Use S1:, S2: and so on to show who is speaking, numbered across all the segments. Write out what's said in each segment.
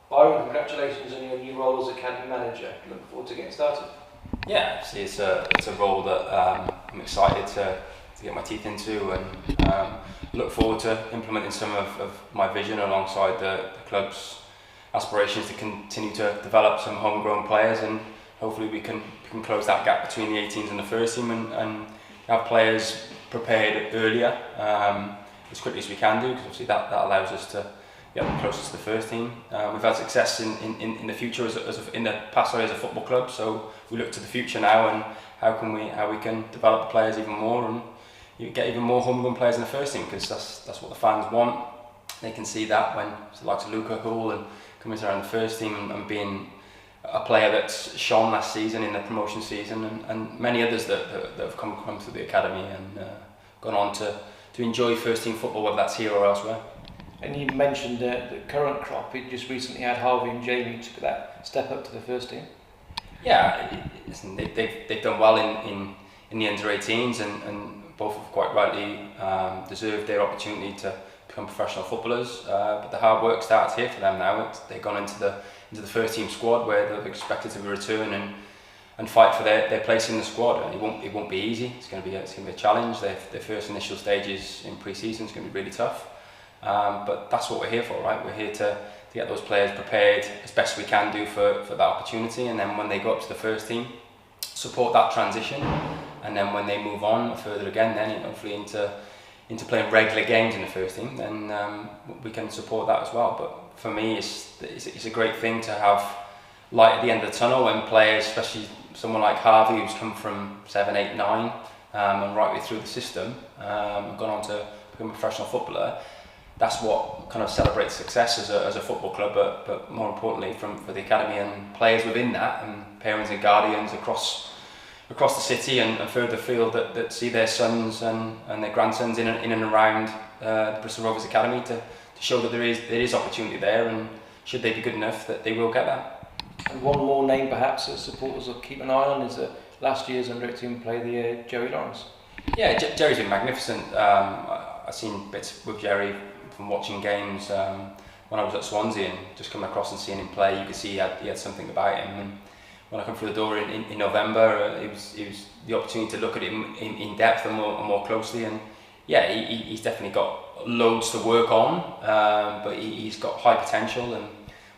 S1: Byron, congratulations on your new role as academy manager. Looking forward to getting started.
S2: Yeah, see, it's a role that I'm excited to get my teeth into, and look forward to implementing some of my vision alongside the club's aspirations to continue to develop some homegrown players, and hopefully we can close that gap between the 18s and the first team, and have players prepared earlier as quickly as we can do, because obviously that allows us to get them closer to the first team. We've had success in the future in the past as a football club, so we look to the future now and how we can develop the players even more, and you get even more homegrown players in the first team, because that's what the fans want. They can see that when the likes of Luca Hall and coming around the first team and being a player that's shone last season in the promotion season, and many others that have come through the academy and gone on to enjoy first team football, whether that's here or elsewhere.
S1: And you mentioned the current crop. It just recently had Harvey and Jamie took that step up to the first team.
S2: Yeah, listen, they've done well in the under-18s, and both have quite rightly deserved their opportunity to become professional footballers. But the hard work starts here for them now. They've gone into the first team squad, where they're expected to return and fight for their place in the squad. And it won't be easy. It's going to be a challenge. Their first initial stages in pre-season is going to be really tough. But that's what we're here for, right? We're here to get those players prepared as best we can do for that opportunity, and then when they go up to the first team, support that transition, and then when they move on further again, then hopefully into playing regular games in the first team, then we can support that as well. But for me, it's a great thing to have light at the end of the tunnel when players, especially someone like Harvey, who's come from 7, 8, 9 and right way through the system, gone on to become a professional footballer. That's what kind of celebrates success as a football club, but more importantly for the academy and players within that, and parents and guardians across the city and further afield that see their sons and their grandsons in and around the Bristol Rovers Academy to show that there is opportunity there, and should they be good enough, that they will get that.
S1: And one more name perhaps that supporters will keep an eye on is last year's under-18 player, Jerry Lawrence.
S2: Yeah, Jerry's been magnificent. I've seen bits with Jerry from watching games when I was at Swansea, and just coming across and seeing him play, you could see he had something about him. And when I come through the door in November, it was the opportunity to look at him in depth and more closely. And yeah, he's definitely got loads to work on, but he's got high potential, and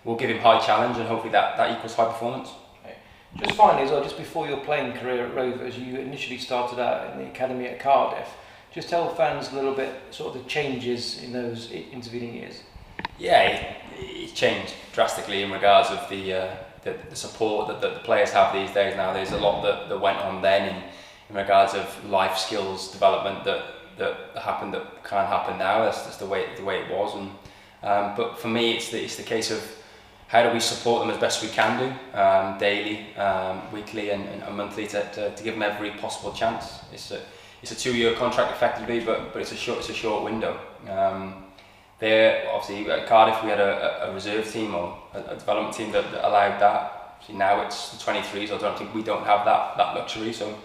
S2: we'll give him high challenge, and hopefully that equals high performance.
S1: Just finally as well, just before your playing career at Rovers, you initially started out in the academy at Cardiff. Just tell fans a little bit sort of the changes in those intervening years.
S2: Yeah, it's changed drastically in regards of the support that the players have these days now. There's a lot that went on then in regards of life skills development that happened that can't happen now. That's just the way it was. And but for me, it's the case of how do we support them as best we can do, daily, weekly, and monthly to give them every possible chance. It's a 2-year contract effectively, but it's a short window. There, obviously at Cardiff we had a reserve team or a development team that allowed that. See, now it's the 23s. I don't think we don't have that luxury. So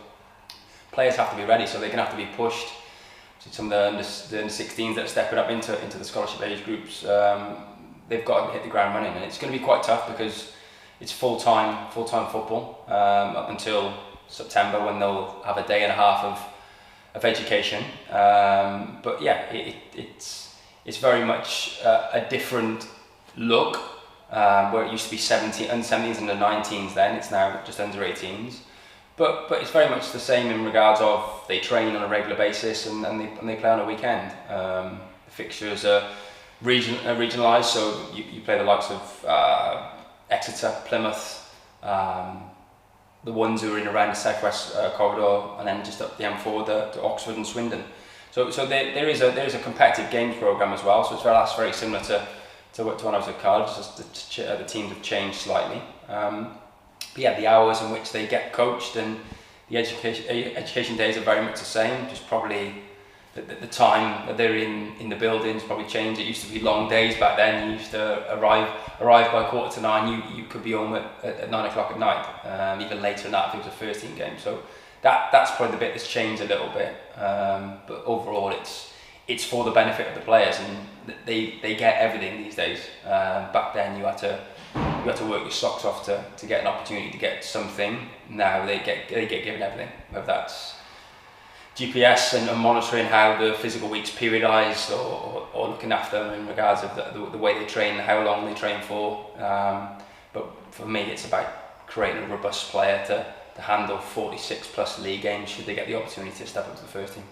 S2: players have to be ready. So they're going to have to be pushed. So some of the under 16s that are stepping up into the scholarship age groups, they've got to hit the ground running, and it's going to be quite tough because it's full-time football up until September, when they'll have a day and a half of education. But yeah, it's very much a different look, where it used to be under 17s and under 19s then, it's now just under 18s. But it's very much the same in regards of they train on a regular basis and they play on a weekend. The fixtures are regionalised, so you play the likes of Exeter, Plymouth, the ones who are in around the southwest corridor, and then just up the M4 to Oxford and Swindon. So there is a competitive games programme as well. So that's very similar to when I was at Cardiff. Just the teams have changed slightly. But yeah, the hours in which they get coached and the education days are very much the same. Just probably the time that they're in the buildings probably changed. It used to be long days back then. You used to arrive by 8:45. You could be home at 9 o'clock at night, even later than that if it was a first team game. So that's probably the bit that's changed a little bit. But overall, it's for the benefit of the players, and they get everything these days. Back then, you had to you had to work your socks off to get an opportunity to get something. Now they get given everything, whether that's GPS and monitoring how the physical week's periodised, or looking after them in regards of the way they train, how long they train for. But for me, it's about creating a robust player to handle 46 plus league games should they get the opportunity to step up to the first team.